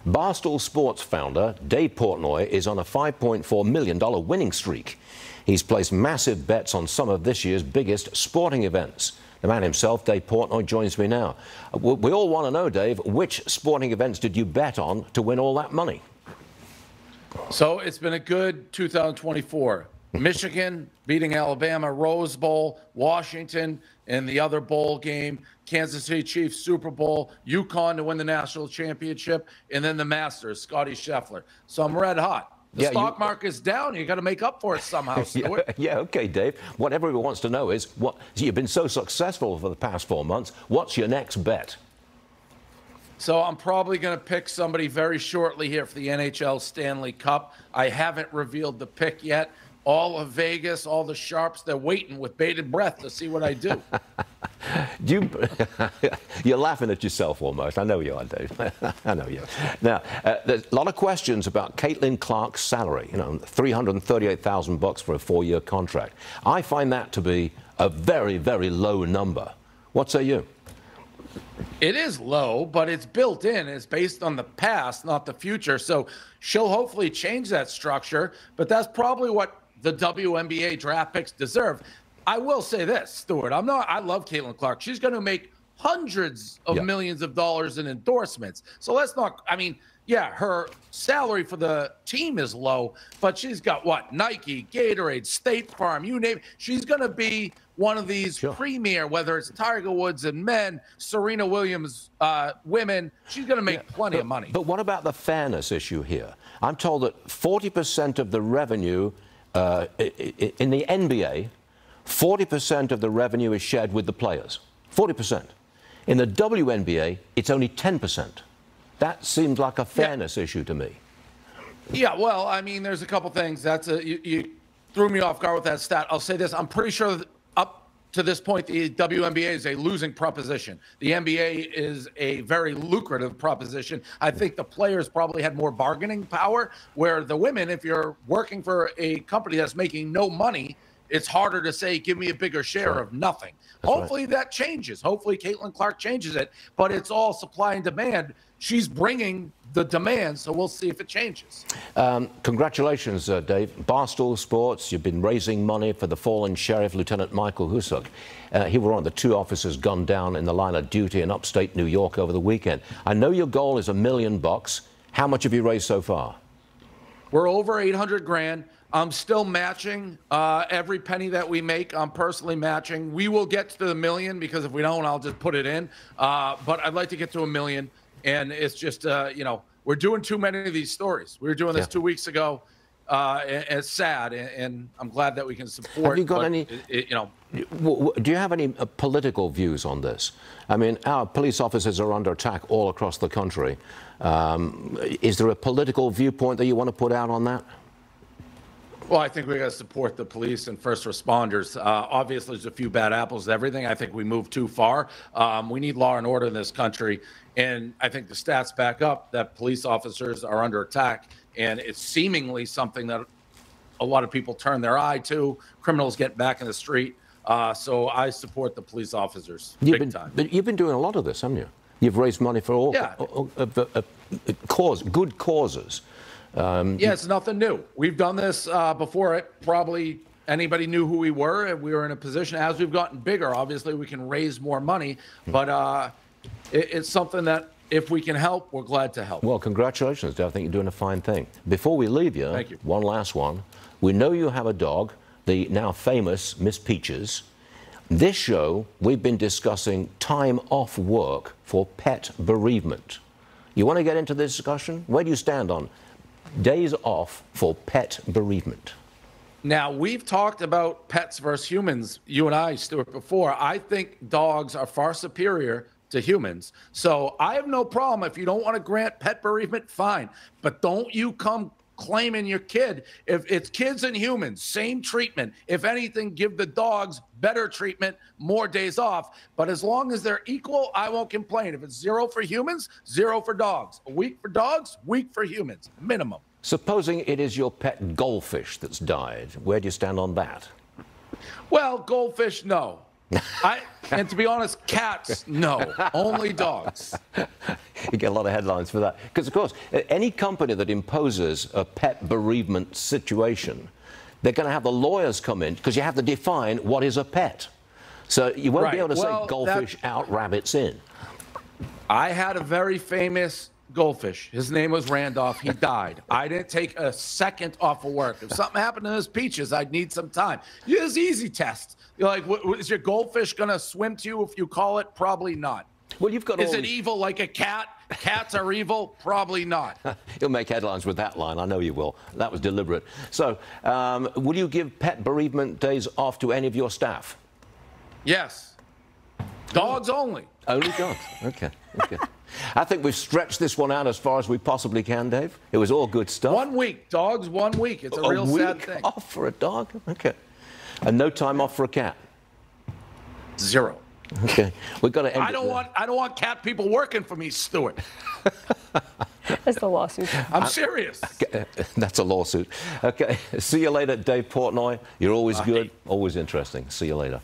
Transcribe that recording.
Barstool Sports founder Dave Portnoy is on a $5.4 million winning streak. He's placed massive bets on some of this year's biggest sporting events. The man himself, Dave Portnoy, joins me now. We all want to know, Dave, which sporting events did you bet on to win all that money? So it's been a good 2024. Michigan beating Alabama, Rose Bowl, Washington in the other bowl game, Kansas City Chiefs Super Bowl, UConn to win the national championship, and then the Masters, Scotty Scheffler. So I'm red hot. The stock market's down. You got to make up for it somehow, Stuart. Yeah, okay, Dave. What everyone wants to know is, you've been so successful for the past 4 months. What's your next bet? So I'm probably going to pick somebody very shortly here for the NHL Stanley Cup. I haven't revealed the pick yet. All of Vegas, all the sharps, they're waiting with bated breath to see what I do. You're laughing at yourself almost. I know you are, Dave. I know you are. Now, there's a lot of questions about Caitlin Clark's salary. You know, $338,000 for a 4-year contract. I find that to be a very, very low number. What say you? It is low, but it's built in. It's based on the past, not the future. So she'll hopefully change that structure, but that's probably what the WNBA draft picks deserve. I will say this, Stuart. I love Caitlin Clark. She's going to make hundreds of millions of dollars in endorsements. So let's not, yeah, her salary for the team is low, but she's got what? Nike, Gatorade, State Farm, you name it. She's going to be one of these premier, whether it's Tiger Woods and men, Serena Williams women. She's going to make plenty of money. But what about the fairness issue here? I'm told that 40% of the revenue in the NBA, 40% of the revenue is shared with the players. 40%. In the WNBA, it's only 10%. That seems like a fairness issue to me. Yeah, well, there's a couple things. You threw me off guard with that stat. I'll say this. I'm pretty sure that up to this point, the WNBA is a losing proposition. The NBA is a very lucrative proposition. I think the players probably had more bargaining power, where the women, if you're working for a company that's making no money, it's harder to say, give me a bigger share of nothing. Hopefully that changes. Hopefully Caitlin Clark changes it, but it's all supply and demand. She's bringing the demand, so we'll see if it changes. Congratulations, Dave. Barstool Sports, you've been raising money for the fallen sheriff, Lieutenant Michael Husuk. He was one of the 2 officers gunned down in the line of duty in upstate New York over the weekend. I know your goal is $1 million. How much have you raised so far? We're over 800 grand. I'm still matching every penny that we make. I'm personally matching. We will get to the $1 million, because if we don't, I'll just put it in. But I'd like to get to $1 million. And it's just, we're doing too many of these stories. We were doing this 2 weeks ago. And it's sad, and I'm glad that we can support. Have you got any? Do you have any political views on this? Our police officers are under attack all across the country. Is there a political viewpoint that you want to put out on that? Well, I think we got to support the police and first responders. Obviously, there's a few bad apples to everything. I think we moved too far. We need law and order in this country. And I think the stats back up that police officers are under attack. And it's seemingly something that a lot of people turn their eye to. Criminals get back in the street. So I support the police officers big time. But you've been doing a lot of this, haven't you? You've raised money for all good causes. Yeah, it's nothing new. We've done this before. It probably anybody knew who we were, and we were in a position. As we've gotten bigger, obviously we can raise more money, but it's something that if we can help, we're glad to help. Well, congratulations, Dave. I think you're doing a fine thing. Before we leave you, thank you. One last one. We know you have a dog, the now famous Miss Peaches. This show, we've been discussing time off work for pet bereavement. You want to get into this discussion? Where do you stand on days off for pet bereavement? Now, we've talked about pets versus humans, you and I, Stuart, before. I think dogs are far superior to humans. So I have no problem. If you don't want to grant pet bereavement, fine. But don't you come claiming your kid. If it's kids and humans, same treatment. If anything, give the dogs better treatment, more days off. But as long as they're equal, I won't complain. If it's 0 for humans, 0 for dogs. A week for dogs, week for humans, minimum. Supposing it is your pet goldfish that's died, where do you stand on that? Well, goldfish, no. And to be honest, cats, no. Only dogs. You get a lot of headlines for that. Because, of course, any company that imposes a pet bereavement situation, they're going to have the lawyers come in because you have to define what is a pet. So you won't be able to say goldfish out, rabbits in. I had a very famous goldfish. His name was Randolph. He died. I didn't take a second off of work. If something happened to his peaches, I'd need some time. Use easy tests. You're like, is your goldfish going to swim to you if you call it? Probably not. Well, you've got. Is it evil like a cat? Cats are evil? Probably not. You'll make headlines with that line. I know you will. That was deliberate. So, will you give pet bereavement days off to any of your staff? Yes. Dogs only. Only dogs. Okay. Okay. I think we've stretched this one out as far as we possibly can, Dave. It was all good stuff. 1 week. Dogs, 1 week. It's a real sad thing. Off for a dog? Okay. And no time off for a cat? 0. Okay. We've got to end I don't want cat people working for me, Stuart. That's the lawsuit. I'm serious. That's a lawsuit. Okay. See you later, Dave Portnoy. You're always good, always interesting. See you later.